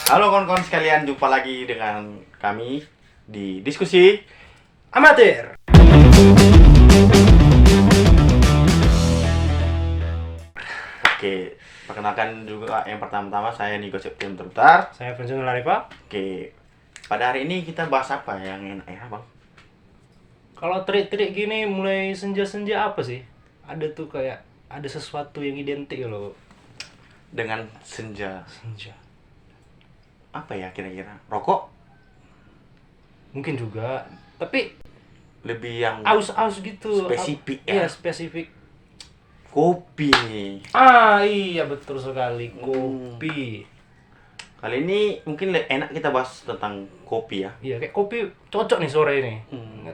Halo kawan-kawan sekalian, jumpa lagi dengan kami di Diskusi Amatir. Oke, perkenalkan juga yang pertama-tama saya Niko Septian Tertar. Saya Vincent Laripa. Oke, pada hari ini kita bahas apa yang enak ya bang? Kalau trik-trik gini mulai senja-senja apa sih? Ada tuh kayak ada sesuatu yang identik loh. Dengan senja, Senja. apa ya kira-kira? Rokok? Mungkin juga, tapi Lebih yang aus-aus gitu. spesifik ya? Iya, spesifik. Kopi nih. Iya betul sekali, kopi. Kali ini mungkin enak kita bahas tentang kopi ya. Iya, kayak kopi cocok nih sore ini. Hmm.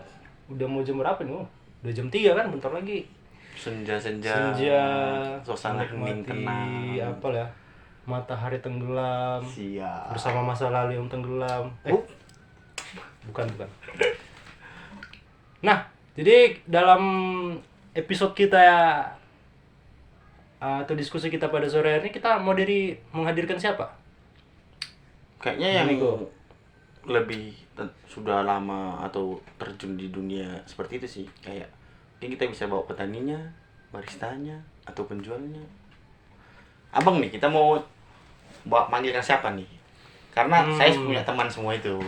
Udah mau jam berapa nih? Udah jam 3 kan, bentar lagi. Senja-senja, Senja, suasana hening tenang. apa ya? Matahari tenggelam. Siap. Bersama masa lalu yang tenggelam. Bukan. Nah, jadi dalam episode kita atau diskusi kita pada sore hari ini, kita mau menghadirkan siapa? Kayaknya yang Nico. lebih sudah lama atau terjun di dunia seperti itu sih. Kayak mungkin kita bisa bawa petaninya, baristanya, atau penjualnya. Abang nih, kita mau manggilkan siapa nih? Karena saya punya teman semua itu.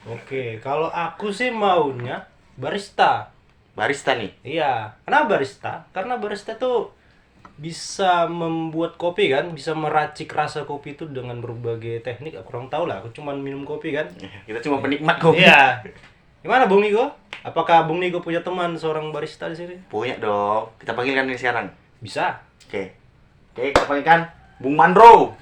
Oke, kalau aku sih maunya barista. Barista nih. Iya, kenapa barista? Karena barista tuh bisa membuat kopi kan, bisa meracik rasa kopi itu dengan berbagai teknik. Aku kurang tahu lah, aku cuma minum kopi kan. Kita cuma penikmat kopi. Iya. Gimana Bung Nigo? Apakah Bung Nigo punya teman seorang barista di sini? Punya dong. Kita panggilkan ini sekarang. Bisa. Oke, kita panggilkan Bung Mandro.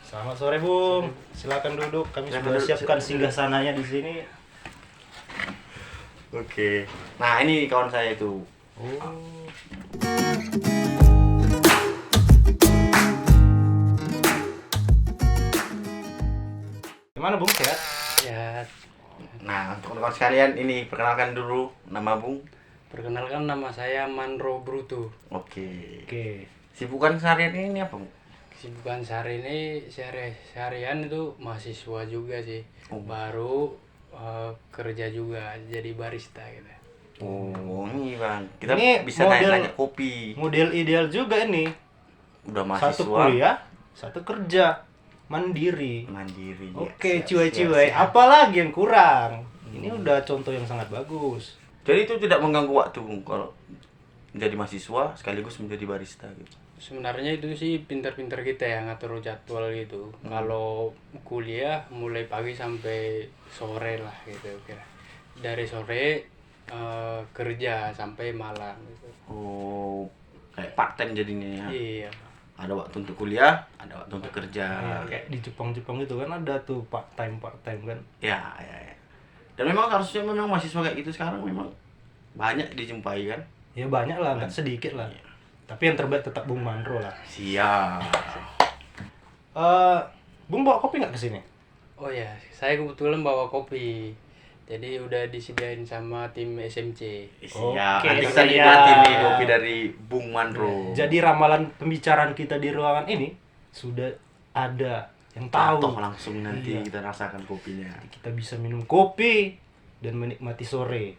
Selamat sore Bung. Silakan duduk. Kami sudah siapkan singgasananya di sini. Oke. Nah, ini kawan saya itu. Oh. Gimana Bung, sehat? Ya, Nah, untuk kawan-kawan sekalian, ini perkenalkan dulu nama Bung. perkenalkan nama saya Manro Bruto. Oke. Oke. Sibukan seharian ini apa, Bung? Kesibukan seharian itu mahasiswa juga sih. Oh. Baru kerja juga jadi barista gitu. Oh, ini Bang. Kita Ini bisa model- tanya-tanya kopi. Model ideal juga ini. Udah mahasiswa. Satu kuliah, satu kerja. Mandiri. Mandiri. Oke, Siap, cuy-cuy. siap. Apalagi yang kurang? Ini udah contoh yang sangat bagus. Jadi itu tidak mengganggu waktu, Bung, kalau menjadi mahasiswa sekaligus menjadi barista gitu. Sebenarnya itu sih pintar-pintar kita ya ngatur jadwal gitu. Kalau kuliah mulai pagi sampai sore lah gitu kira. Dari sore kerja sampai malam gitu. Oh, kayak part time jadinya ya. Iya. Ada waktu untuk kuliah, ada waktu untuk kerja. Kayak di Jepang itu kan ada tuh part time kan. Ya. Dan memang harusnya memang mahasiswa kayak gitu sekarang memang banyak dijumpai kan. Ya banyak lah, nggak sedikit lah. Tapi yang terbaik tetap Bung Mandro lah. Siap. Bung bawa kopi nggak ke sini? Oh ya, saya kebetulan bawa kopi. Jadi udah disediain sama tim SMC. Siap. Oke, Nanti kita siap. nikmatin nih kopi dari Bung Mandro. Jadi ramalan pembicaraan kita di ruangan ini sudah ada yang tahu. Toh langsung nanti Iya. kita rasakan kopinya. Kita bisa minum kopi dan menikmati sore.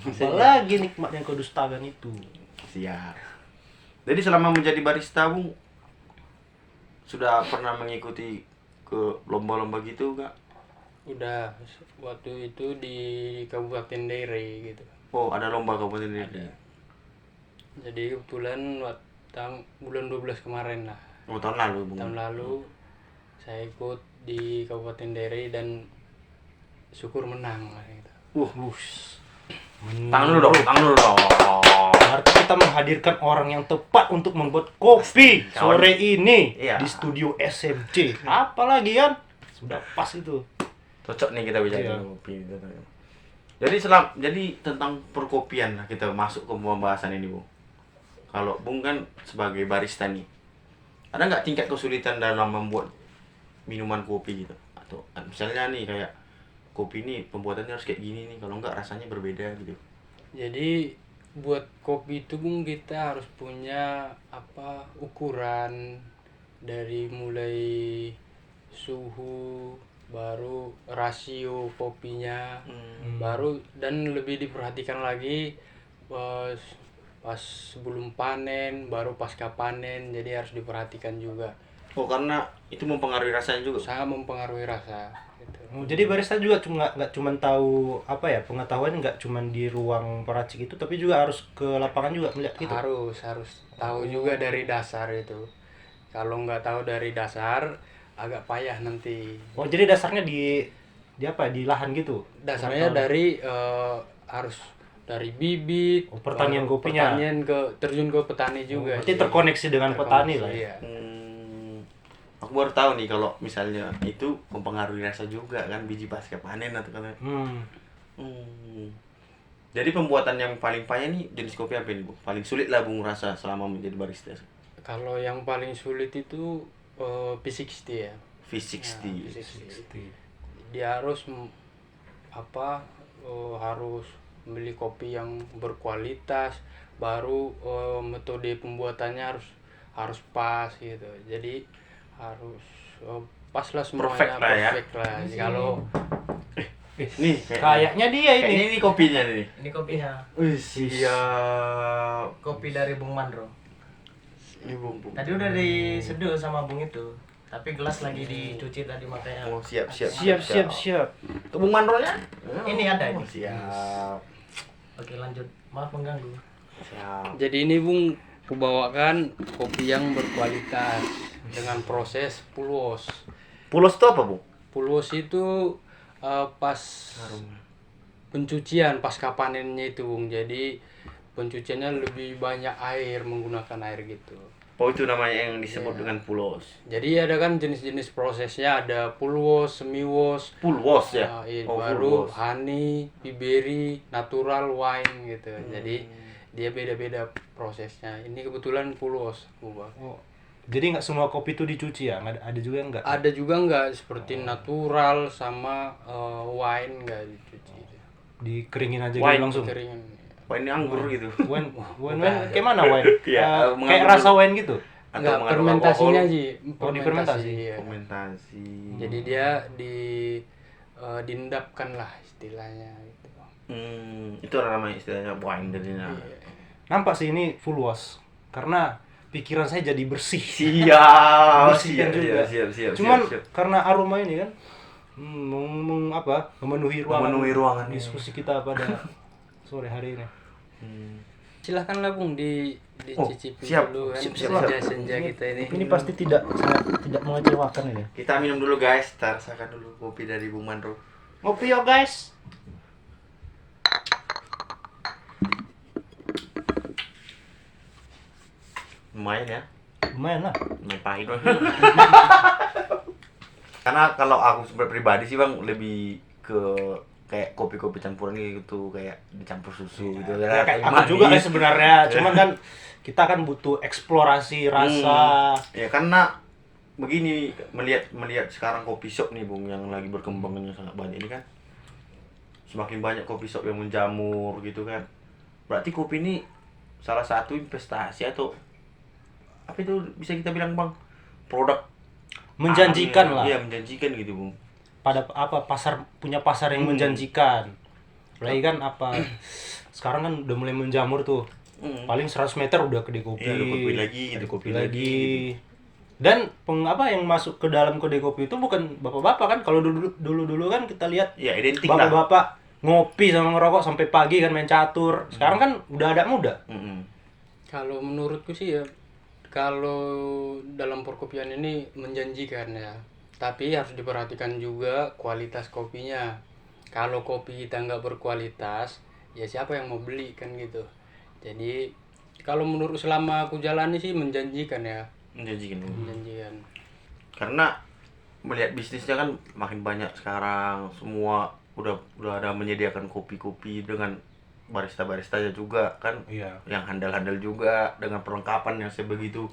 Apalagi nikmat yang kau dustakan itu. Siap. Jadi selama menjadi barista, Bung, sudah pernah mengikuti ke lomba-lomba gitu enggak? Udah waktu itu di Kabupaten Daerah gitu. Oh, ada lomba kabupaten ini. Jadi kebetulan bulan 12 kemarin lah. Oh, tahun lalu, Bung. Tahun lalu saya ikut di Kabupaten Daerah dan syukur menang lah gitu. Tangan dulu dong. Berarti kita menghadirkan orang yang tepat untuk membuat kopi sore ini Iya. di studio SMC. Apalagi kan? Sudah pas itu. Cocok nih kita bicara Iya. kopi. Jadi tentang perkopian lah kita masuk ke pembahasan ini, Bung. Kalau Bung kan sebagai barista nih, ada nggak tingkat kesulitan dalam membuat minuman kopi gitu? Atau misalnya nih kayak kopi ini pembuatannya harus kayak gini nih, kalau nggak rasanya berbeda gitu. Jadi buat kopi itu Bung, kita harus punya ukuran dari mulai suhu, baru rasio kopinya, baru dan lebih diperhatikan lagi pas pas sebelum panen, baru pasca panen, jadi harus diperhatikan juga. Oh, karena itu mempengaruhi rasanya juga. Sangat mempengaruhi rasa gitu. Oh, jadi barista juga nggak cuma tahu pengetahuan nggak cuma di ruang peracik itu, tapi juga harus ke lapangan juga melihat gitu. Harus tahu juga dari dasar itu. Kalau nggak tahu dari dasar agak payah nanti. Oh, jadi dasarnya di lahan gitu. Dasarnya dari harus dari bibit, pertanian baru kopinya. terjun ke petani juga. Berarti Jadi terkoneksi dengan petani terkoneksi, lah ya. iya. Aku baru tahu nih kalau misalnya itu mempengaruhi rasa juga kan, biji pasca panen atau kan. Jadi pembuatan yang paling payah nih jenis kopi apa nih, Bu? Paling sulit lah Bung rasa selama menjadi barista. Kalau yang paling sulit itu P60 ya. V60. Nah, P60. Dia harus harus beli kopi yang berkualitas, baru metode pembuatannya harus pas gitu. Jadi harus pas lah semuanya, Perfect lah ya. perfect lah. Kalau Nih, Kayaknya dia ini. kayaknya ini kopinya nih. Ini kopinya. Siap. Kopi dari Bung Mandro. Ini Bung. Tadi udah diseduh sama Bung itu. Tapi gelas lagi dicuci tadi makanya. Oh, siap. Siap. Itu Bung Mandronya? Ini ada ini. Siap. Oke, lanjut. Maaf mengganggu. Siap. jadi ini Bung, aku bawakan kopi yang berkualitas dengan proses pulwos. Pulos itu apa, Bung? Pulwos itu pas pencucian pasca panennya itu Bung. Jadi pencuciannya lebih banyak air, menggunakan air gitu. Oh, itu namanya yang disebut dengan pulos. Jadi ada kan jenis-jenis prosesnya, ada pulwos, semi-wos, Pulwos ya? iya, Oh, baru pulwos. honey, biberi, natural wine gitu. Jadi dia beda-beda prosesnya. Ini kebetulan pulwos aku bawa. Oh, jadi nggak semua kopi itu dicuci ya? Ada juga nggak? Ada juga nggak seperti natural sama wine nggak dicuci. Dikeringin aja Wine gitu langsung. Keringan. Wah, ini anggur gitu. Wine kayak mana wine? Iya, Kayak mengandung- rasa wine gitu. Enggak, mengandung fermentasinya alkohol. sih. Oh, difermentasi. Iya. Fermentasi. Jadi dia diendapkan lah istilahnya gitu. Itu namanya istilahnya wine jadinya. Nampak sih ini full wash karena pikiran saya jadi bersih. Siap. Bersihkan juga. Siap. Cuman siap. karena aroma ini kan memenuhi ruangan ini. diskusi kita pada sore hari ini. Silahkanlah Bung dicicipi siap. dulu kan Siap. senja kita ini. Ini pasti tidak mengecewakan ini. Kita minum dulu guys, kita rasakan dulu kopi dari Bung Mandro. Ngopi yo guys. Lumayan ya, Lumayan lah. lumayan pahit Bang. Karena kalau aku sebagai pribadi sih Bang lebih ke kayak kopi-kopi campuran gitu, kayak dicampur susu gitu. Ya, kayak aku manis. juga kan sebenarnya, cuman kan kita kan butuh eksplorasi rasa. Ya karena begini, melihat sekarang kopi shop nih Bung yang lagi berkembangnya sangat banyak ini kan. Semakin banyak kopi shop yang menjamur gitu kan. Berarti kopi ini salah satu investasi atau apa itu bisa kita bilang Bang? Produk Menjanjikan lah. Iya, menjanjikan gitu Bung. Pada punya pasar yang menjanjikan. Apalagi kan sekarang kan udah mulai menjamur tuh. Paling 100 meter udah kedai kopi. Iya, ada kopi lagi, ada kopi lagi. Dan yang masuk ke dalam kedai kopi itu bukan bapak-bapak kan. Kalau dulu kan kita lihat Ya, identik lah. bapak-bapak ngopi sama ngerokok sampai pagi kan main catur. Sekarang kan udah ada muda. Kalau menurutku sih ya, kalau dalam perkopian ini menjanjikan ya. Tapi harus diperhatikan juga kualitas kopinya. Kalau kopi kita nggak berkualitas, ya siapa yang mau beli kan gitu. Jadi kalau menurut selama aku jalani sih menjanjikan ya. Menjanjikan Bung. Menjanjikan. Karena melihat bisnisnya kan makin banyak sekarang, semua udah ada menyediakan kopi-kopi dengan barista-baristanya juga kan. Iya. Yang handal-handal juga dengan perlengkapan yang sebegitu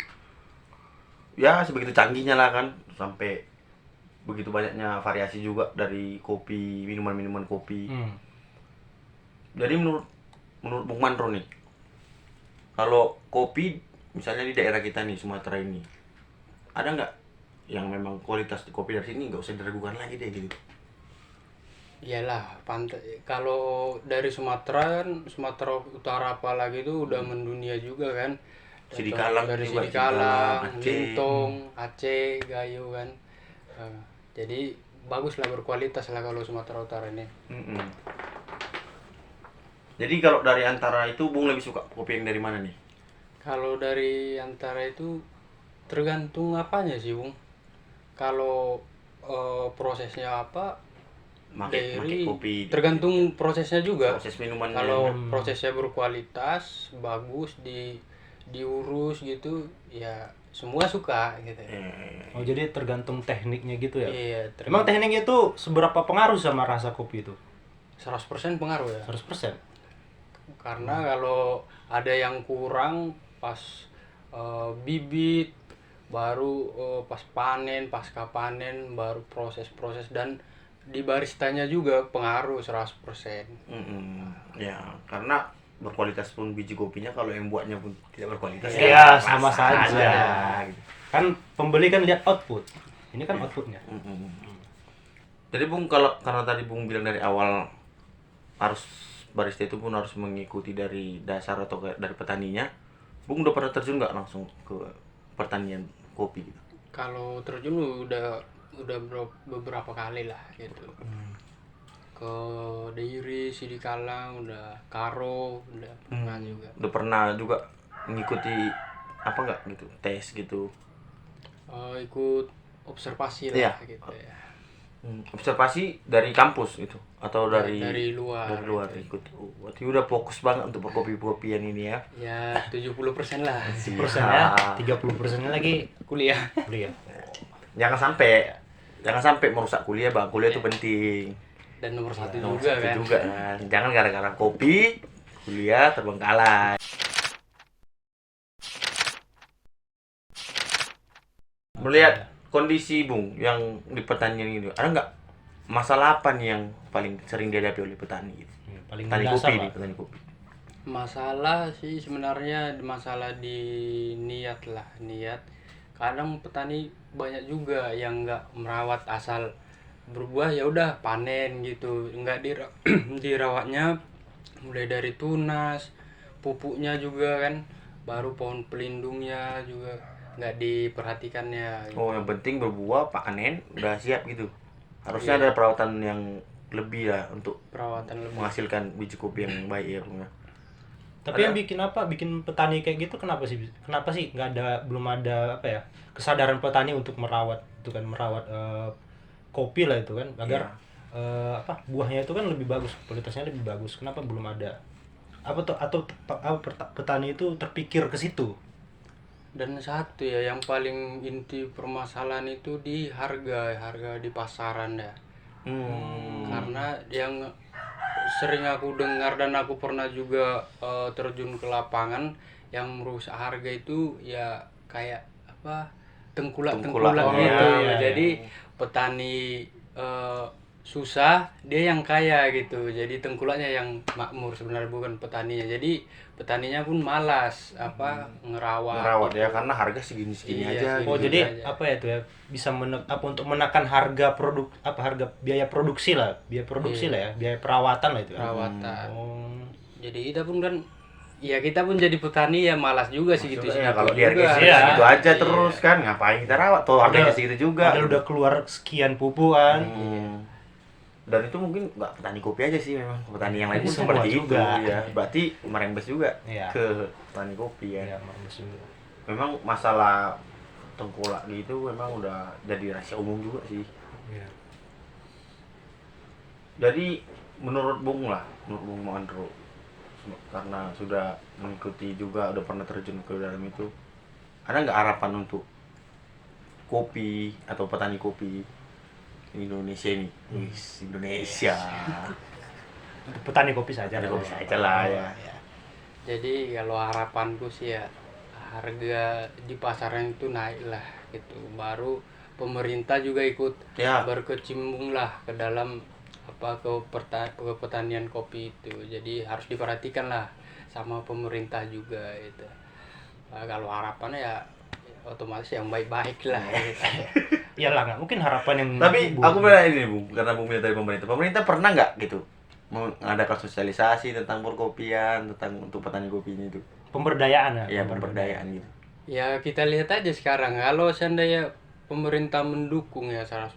canggihnya lah kan, sampai begitu banyaknya variasi juga dari kopi, minuman kopi. Jadi menurut Bung Mandro nih, Kalau kopi misalnya di daerah kita nih Sumatera ini, ada nggak yang memang kualitas kopi dari sini nggak usah diragukan lagi deh gitu? Iyalah, pantai kalau dari Sumatera kan, Sumatera Utara apalagi itu udah mendunia juga kan. Sidikalang Dari juga, Sidikalang, Aceh. Lintong, Aceh, Gayo kan. Jadi bagus lah, berkualitas lah kalau Sumatera Utara ini. Mm-mm. Jadi kalau dari antara itu Bung lebih suka kopi yang dari mana nih? Kalau dari antara itu tergantung apanya sih, Bung. Kalau prosesnya apa, Make kopi tergantung prosesnya juga. proses minumannya. Kalau prosesnya berkualitas, bagus, diurus gitu, ya semua suka gitu. Oh, jadi tergantung tekniknya gitu ya. Iya, Emang tekniknya itu seberapa pengaruh sama rasa kopi itu? 100% pengaruh ya. 100%. Karena kalau ada yang kurang pas bibit, baru pas panen, pasca panen, baru proses-proses, dan di baristanya juga pengaruh 100%. Ya, karena berkualitas pun biji kopinya kalau yang buatnya pun tidak berkualitas. Iya, ya sama saja. gitu. Kan pembeli kan lihat output. Ini kan outputnya. Jadi Bung, kalau karena tadi Bung bilang dari awal harus barista itu pun harus mengikuti dari dasar atau dari petaninya. Bung udah pernah terjun nggak langsung ke pertanian kopi gitu? Kalau terjun udah beberapa kali lah gitu. Ke Dairi, Sidikalang, udah Karo, udah pernah juga. Udah pernah juga mengikuti apa nggak gitu, tes gitu? Ikut observasi Iya. lah gitu ya. Observasi dari kampus gitu atau dari Dari luar. Dari luar ikut. Berarti udah fokus banget untuk berkopi-kopian ini ya. Ya 70% lah. 10%-nya, 30%-nya lagi Kuliah. kuliah. Jangan sampai merusak kuliah, Bang. Kuliah itu penting. Dan nomor satu Nomor juga satu kan. juga kan. Jangan gara-gara kopi kuliah terbengkalai. Melihat kondisi Bung yang di pertanian ini, ada nggak masalah apa nih yang paling sering dihadapi oleh petani gitu? Paling Petani mendasar kopi lah. nih, petani kopi. Masalah sih sebenarnya masalah di niat lah, niat. Kadang petani banyak juga yang nggak merawat, asal berbuah ya udah panen gitu, nggak dirawatnya, mulai dari tunas, pupuknya juga kan, baru pohon pelindungnya juga nggak diperhatikannya gitu. Oh, yang penting berbuah, panen, udah siap gitu. Harusnya Iya. ada perawatan yang lebih lah untuk Perawatan lebih. menghasilkan biji kopi yang baik ya, Bung. Tapi yang bikin apa? Bikin petani kayak gitu kenapa sih? Kenapa sih nggak ada, belum ada apa ya, kesadaran petani untuk merawat itu kan, merawat kopi lah itu kan, agar apa, buahnya itu kan lebih bagus, kualitasnya lebih bagus. Kenapa belum ada? Apa tuh, atau petani itu terpikir ke situ? Dan satu ya, yang paling inti permasalahan itu di harga di pasaran ya. Karena yang sering aku dengar dan aku pernah juga terjun ke lapangan, yang merusak harga itu ya kayak apa, tengkulak Oh, gitu. iya. Jadi petani susah, dia yang kaya gitu. Jadi tengkulaknya yang makmur, sebenarnya bukan petaninya. Jadi petaninya pun malas apa Ngerawat ya, karena harga segini-segini Iya, aja. segini Oh, gitu. jadi aja. apa ya itu ya, bisa apa, untuk menekan harga produk, apa, harga biaya produksi lah, lah ya, biaya perawatan lah itu ya. perawatan. Oh. Jadi kita pun kan, ya kita pun jadi petani ya malas juga sih gitu sih. Ya, kalau di juga. harga Iya. segitu aja terus kan, ngapain kita rawat? Tuh harganya segitu juga. Padahal udah keluar sekian pupuk kan. Dan itu mungkin nggak petani kopi aja sih, memang petani yang lain pun Semua seperti juga. itu ya. Berarti merembes juga Iya. ke petani kopi ya. Iya, bagus juga. Memang masalah tengkulak gitu memang udah jadi rahasia umum juga sih. Iya. Jadi menurut Bung Mandro, karena sudah mengikuti juga, udah pernah terjun ke dalam itu, ada nggak harapan untuk kopi atau petani kopi di Indonesia ini? Wis, Indonesia. Untuk petani kopi saja. Petani kopi saja lah ya. Jadi kalau harapanku sih ya, harga di pasaran itu naik lah gitu. Baru pemerintah juga ikut Ya. berkecimpung lah ke dalam apa, ke petanian kopi itu. Jadi harus diperhatikan lah sama pemerintah juga itu. Kalau harapannya ya otomatis yang baik-baik lah gitu. Iyalah, nggak mungkin harapan yang Tapi buruk. aku bilang ini Bung, karena Bung minta dari pemerintah. Pemerintah pernah nggak gitu mengadakan sosialisasi tentang perkopian, tentang untuk petani kopi ini tuh? Pemberdayaan ya. Ya, pemberdayaan gitu. Ya kita lihat aja sekarang, kalau seandainya pemerintah mendukung ya 100%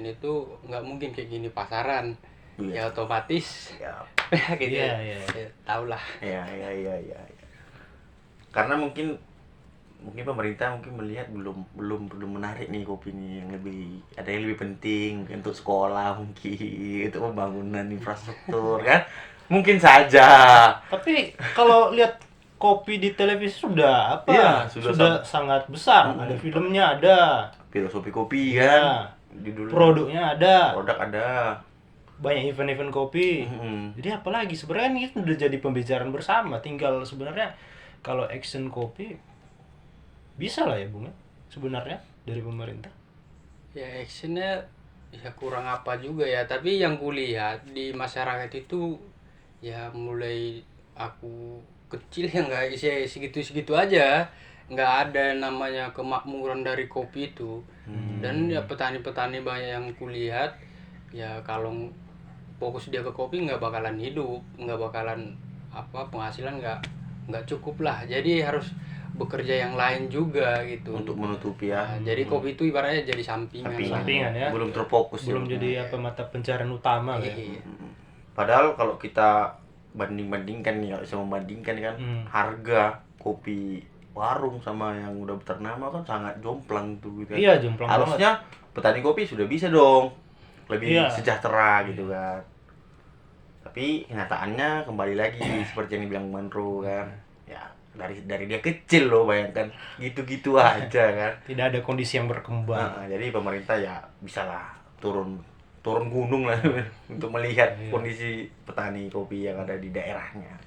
itu nggak mungkin kayak gini pasaran. Iya. Ya otomatis Ya, gitu. Iya, iya. Ya, tau lah. ya. Karena mungkin pemerintah mungkin melihat belum menarik nih kopi ini, yang lebih ada yang lebih penting mungkin untuk sekolah, mungkin itu pembangunan infrastruktur kan, mungkin saja. Tapi kalau lihat kopi di televisi sudah apa? Iya, sudah sangat besar. Ada filmnya, ada. Filosofi kopi Iya. kan, judul Produknya ada. produk ada. Banyak event-event kopi. Mm-mm. Jadi apalagi sebenarnya ini udah jadi pembicaraan bersama. Tinggal sebenarnya kalau action kopi bisa lah ya Bung ya, sebenarnya dari pemerintah. Ya actionnya ya kurang apa juga ya, tapi yang kulihat di masyarakat itu ya mulai aku kecil ya nggak segitu-segitu aja, nggak ada namanya kemakmuran dari kopi itu. Dan ya petani-petani banyak yang kulihat ya kalau fokus dia ke kopi nggak bakalan hidup, nggak bakalan penghasilan nggak cukup lah, jadi harus bekerja yang lain juga gitu Untuk menutupi ya. Nah, jadi kopi itu ibaratnya jadi sampingan lah. Sampingan ya. Belum terfokus Belum ya. jadi mata pencarian utama ya. Iya. Padahal kalau kita bandingkan nih, kalau bisa membandingkan kan, harga kopi warung sama yang udah ternama kan sangat jomplang tuh gitu kan. Iya, jomplang banget. Harusnya petani kopi sudah bisa dong lebih Iya. sejahtera gitu kan. Tapi kenyataannya kembali lagi seperti yang dibilang Manro kan. Ya, dari dia kecil loh, bayangkan gitu-gitu aja kan. Tidak ada kondisi yang berkembang. Nah, jadi pemerintah ya bisalah turun gunung lah untuk melihat kondisi petani kopi yang ada di daerahnya.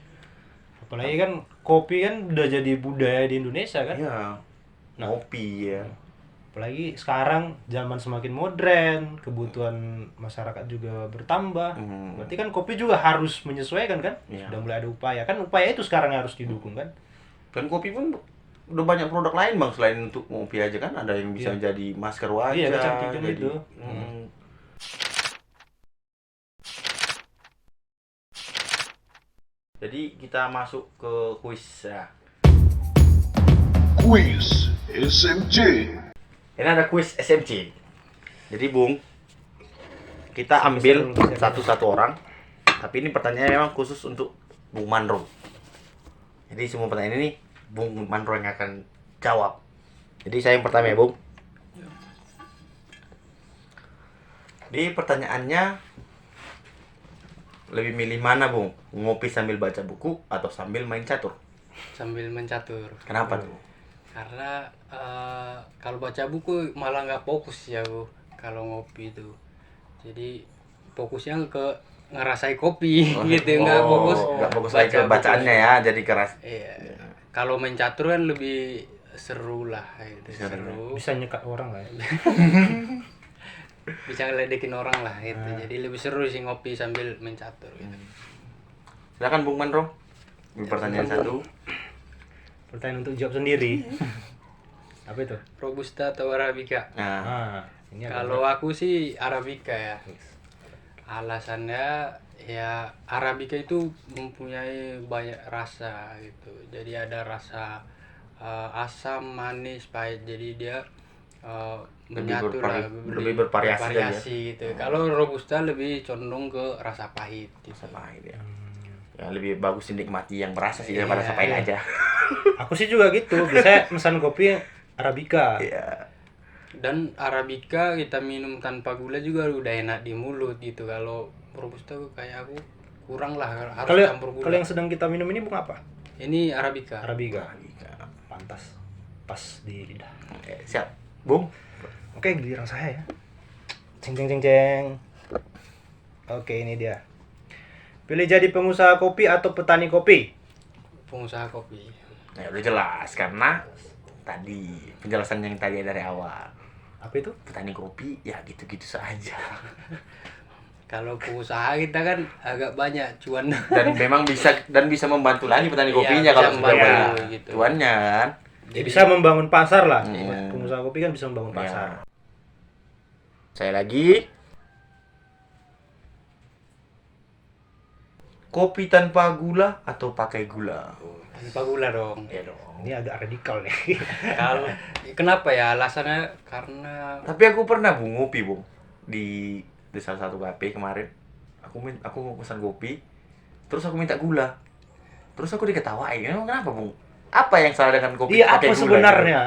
Apalagi kan kopi kan udah jadi budaya di Indonesia kan. Iya. Kopi ya. Apalagi sekarang zaman semakin modern, kebutuhan masyarakat juga bertambah. Berarti kan kopi juga harus menyesuaikan kan? Iya. Sudah mulai ada upaya. Kan upaya itu sekarang harus didukung kan? Dan kopi pun udah banyak produk lain bang, selain untuk kopi aja kan, ada yang bisa jadi masker wajah. Iya, kecantikan jadi, itu. Jadi kita masuk ke kuis ya. Quiz SMC. Ini ada kuis SMC. Jadi Bung, kita ambil satu-satu orang. Tapi ini pertanyaannya memang khusus untuk Bung Manro. Jadi semua pertanyaan ini Bung Manro yang akan jawab. Jadi saya yang pertama ya Bung. Di pertanyaannya, lebih milih mana Bung? Ngopi sambil baca buku atau sambil main catur? Sambil mencatur. Kenapa tuh? Karena kalau baca buku malah nggak fokus ya Bu, kalau ngopi itu. Jadi fokusnya ke ngerasai kopi gitu, nggak fokus. Nggak fokus lagi ke baca bacaannya buku. ya, jadi keras. Iya. Kalau main catur kan lebih seru lah gitu. Seru. Bisa nyekat orang lah ya. Bisa ngeledekin orang lah gitu. Jadi lebih seru sih ngopi sambil main catur gitu. Silakan Bung Manro. Ini pertanyaan satu. Pertanyaan untuk jawab sendiri. Apa itu? Robusta atau Arabica? Nah, Ah, ini agak Kalau aku sih Arabica ya. Alasannya ya Arabica itu mempunyai banyak rasa gitu. Jadi ada rasa asam, manis, pahit. Jadi dia menyatu lah, lebih bervariasi kan ya? gitu. Kalau Robusta lebih condong ke rasa pahit gitu. pahit ya. Ya lebih bagus dinikmati yang berasa sih daripada Iya, pahit iya. aja. Aku sih juga gitu. Biasanya pesan kopi Arabica. Iya. Dan Arabica kita minum tanpa gula juga udah enak di mulut gitu. Kalau Robusta kayak aku kurang lah, harus Kalau campur gula. kalau yang sedang kita minum ini bukan apa? Ini Arabica. Arabica. Pantas. Pas di lidah. Oke, siap. Bung. Oke, giliran saya ya. Ceng ceng ceng ceng. Oke, ini dia. Pilih jadi pengusaha kopi atau petani kopi? Pengusaha kopi. Nah, udah jelas karena tadi penjelasan yang tadi dari awal. Apa itu? Petani kopi ya gitu-gitu saja. Kalau pengusaha kita kan agak banyak cuan. Dan memang bisa membantu lagi petani Iya, kopinya bisa kalau sudah membantu, banyak gitu. cuannya kan. Ya, bisa membangun pasar lah. Hmm. Pengusaha kopi kan bisa membangun Ya. pasar. Saya lagi. Kopi tanpa gula atau pakai gula? Tanpa gula dong. Ya dong. Ini agak radikal nih. Kalau kenapa ya? Alasannya karena Tapi aku pernah ngopi di salah satu kafe kemarin. Aku pesan kopi, terus aku minta gula. Terus aku diketawain. Emang kenapa, Bung? Apa yang salah dengan kopi Iya, pakai apa gula sebenarnya?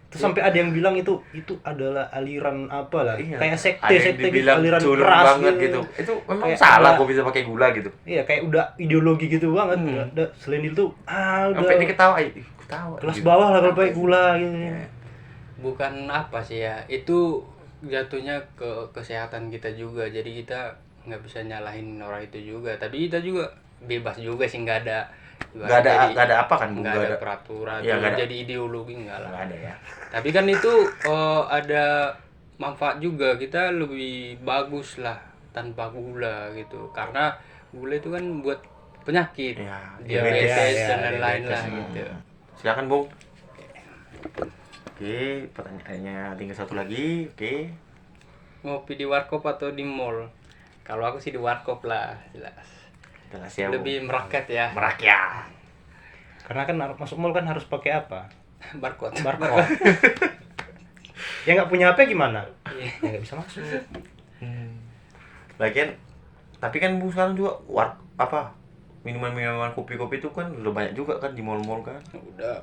Terus sampai ada yang bilang itu adalah aliran apa lah? Iya. Kayak Ada sekte yang gitu, dibilang aliran culun keras banget gitu. Itu memang Kayak salah ada- kok bisa pakai gula gitu. Iya, kayak udah ideologi gitu banget. Selain itu, udah Sampai diketawain. Ih, ketawa. kelas gitu. bawah lah kalau pakai gula gitu. Ya. bukan apa sih ya, itu jatuhnya ke kesehatan kita juga, jadi kita nggak bisa nyalahin orang itu juga, tapi kita juga bebas juga sih, nggak ada Nggak ada apa kan, Bung? nggak Nggak ada ada. peraturan Iya, nggak ada. jadi ideologi nggak lah. Nggak ada ya. Tapi kan itu ada manfaat juga, kita lebih bagus lah tanpa gula gitu, karena gula itu kan buat penyakit, Iya, diabetes iya, dan iya, lain-lain diabetes. lah gitu. Silakan, Bung. Oke, pertanyaannya tinggal satu lagi. Oke. Ngopi di warkop atau di mall? Kalau aku sih di warkop lah, jelas. Jelas ya, Bung. Lebih merakyat ya. Merakyat. Karena kan masuk mall kan harus pakai apa? Barcode. Barcode. Ya nggak punya HP gimana? Iya. Ya nggak bisa masuk. Lagian, tapi kan Bung sekarang juga minuman-minuman kopi-kopi itu kan udah banyak juga kan di mall-mall kan. Udah.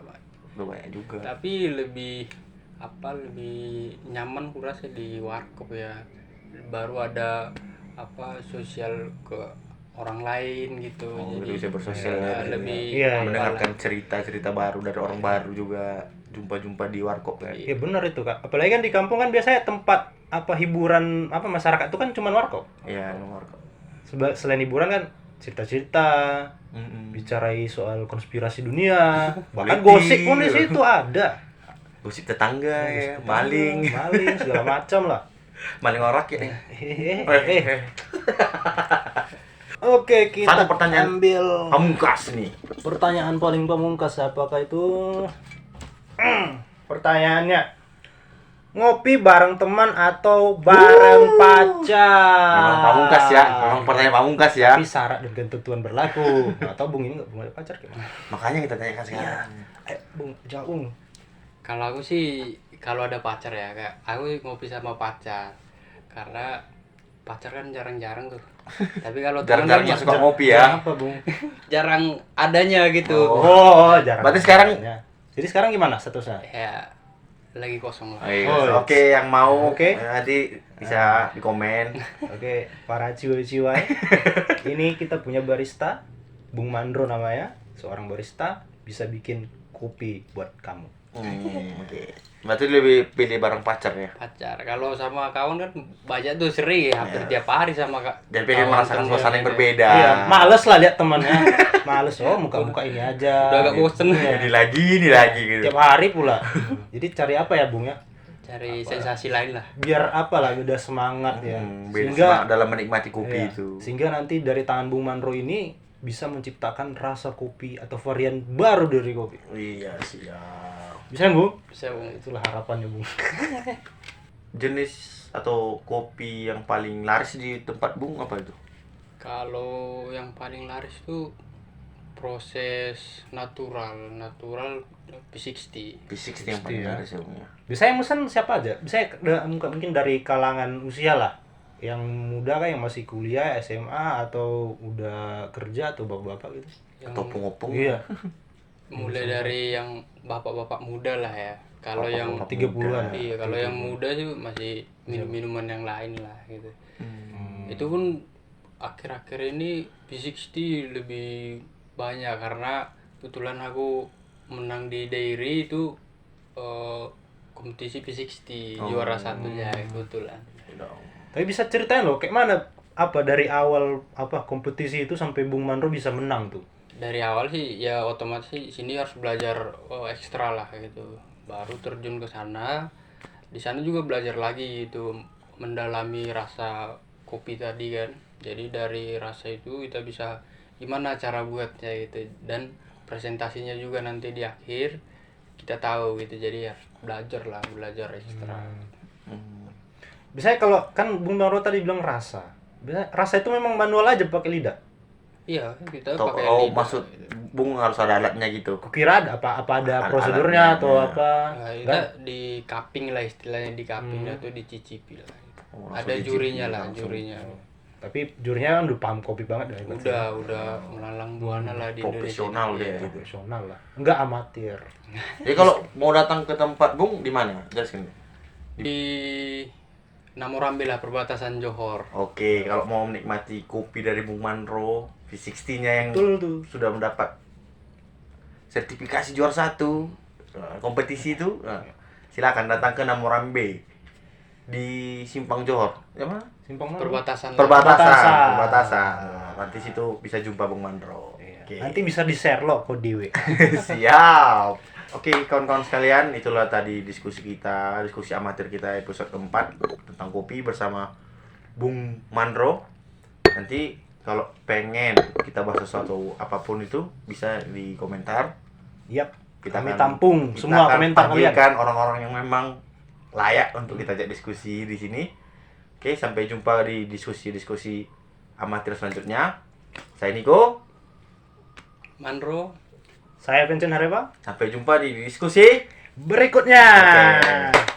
Udah banyak juga. Tapi lebih nyaman kurasa di warkop ya. Baru ada sosial ke orang lain gitu. Oh, Jadi bisa bersosial ya, ya, lebih Iya, mendengarkan cerita-cerita baru dari orang baru juga, jumpa-jumpa di warkop kan. Ya benar itu Kak. Apalagi kan di kampung kan biasanya tempat hiburan masyarakat itu kan cuma warkop. Iya, warkop. Selain hiburan kan cerita-cerita, bicarai soal konspirasi dunia, bahkan Politik. gosip pun di situ ada. Gosip tetangga ya, maling segala macam lah. maling orak ya. Oke, kita Satu pertanyaan ambil pamungkas nih. pertanyaan paling pamungkas. Apakah itu? Pertanyaannya, ngopi bareng teman atau bareng pacar? Memang pamungkas ya, memang pertanyaan pamungkas ya. Tapi syarat dan ketentuan berlaku. Atau Bung ini nggak punya pacar gimana? Makanya kita tanyakan sekarang. Bung, jawab Bung. kalau aku sih kalau ada pacar ya, Kak, aku ngopi sama pacar. Karena pacar kan jarang-jarang tuh. Tapi kalau teman Jarang-jarang kan yang suka ngopi ya. Apa Bung? jarang adanya gitu. Oh, jarang. Berarti sekarang Jadi sekarang gimana statusnya? Ya lagi kosong lah. Oh, Oke, yang mau Oke. nanti bisa di komen. Oke, para ciwai-ciwai. Ini kita punya barista, Bung Mandro namanya, seorang barista bisa bikin kopi buat kamu. Oke. Berarti lebih pilih bareng pacar ya. Pacar. Kalau sama kawan kan banyak tuh, sering ya, hampir tiap hari sama Kak. Dan pengen kawan merasakan temen suasana yang gitu. berbeda. Iya, males lah lihat temannya. Males, muka-muka ini aja. Udah agak bosen. Ini lagi gitu. Tiap hari pula. Jadi cari apa ya, Bung ya? Cari sensasi lain lah. Biar apa lah, beda semangat ya. Beda Sehingga semangat dalam menikmati kopi iya, itu. sehingga nanti dari tangan Bung Mandro ini bisa menciptakan rasa kopi atau varian baru dari kopi. Iya, siap. Bisa kan, Bung? Bisa, Bung. Itulah harapannya, Bung. Jenis atau kopi yang paling laris di tempat Bung apa itu? Kalau yang paling laris tuh proses natural P60. P60 yang paling ya. laris ya Bung ya. Biasanya yang mesen siapa aja? Biasanya mungkin dari kalangan usia lah. Yang muda kan, yang masih kuliah, SMA, atau udah kerja, atau bapak-bapak gitu. Atau pengopong. Iya, Mulai dari yang bapak-bapak muda lah ya. Kalau yang 30-an. iya, kalau yang muda sih masih minum-minuman yang lain lah gitu. Itu pun akhir-akhir ini P60 lebih banyak karena kebetulan aku menang di dairy itu kompetisi P60 juara satunya kebetulan. Tapi bisa ceritain loh, kayak mana dari awal kompetisi itu sampai Bung Mandro bisa menang tuh? Dari awal sih ya otomatis sih sini harus belajar ekstra lah gitu. Baru terjun ke sana. Di sana juga belajar lagi gitu, mendalami rasa kopi tadi kan. Jadi dari rasa itu kita bisa gimana cara buatnya gitu, dan presentasinya juga nanti di akhir kita tahu gitu. Jadi ya belajar ekstra. Biasanya kalau kan Bung Maro tadi bilang rasa. Biasanya rasa itu memang manual aja pakai lidah. Iya, kita Atau, pakai oh, lidah. maksud Bung harus ada alatnya gitu. Kukira ada apa ada Ada prosedurnya alatnya. atau apa? Nah, itu Enggak. di cupping lah istilahnya, di cupping atau dicicipi lah. Oh, langsung Ada dicicipi jurinya lah, langsung. jurinya. Tapi jurinya kan udah paham kopi banget ya. Udah melalang buana lah di Profesional Indonesia. dia. Iya. Profesional lah. Enggak amatir. Jadi kalau mau datang ke tempat Bung di mana? Jelaskan. Di Namorambe lah, perbatasan Johor. Oke, kalau mau menikmati kopi dari Bung Manro V60-nya yang Betul tuh. sudah mendapat sertifikasi juara 1 kompetisi itu, silakan datang ke Namorambe di Simpang Johor. Ya mana? Simpang mana? Perbatasan. Perbatasan. Nanti situ bisa jumpa Bung Manro. Iya. Oke. Nanti bisa di-share loh kode dewe. Siap. Oke, kawan-kawan sekalian, itulah tadi diskusi amatir kita episode keempat tentang kopi bersama Bung Manro. Nanti kalau pengen kita bahas sesuatu apapun itu bisa di komentar. Yap. Kami akan- tampung kita semua akan komentar kalian. panggilkan orang-orang yang memang layak untuk kita ajak diskusi di sini. Oke, sampai jumpa di diskusi-diskusi amatir selanjutnya. Saya Niko. Manro. Saya Vincent Hareva. Sampai jumpa di diskusi Berikutnya. Oke.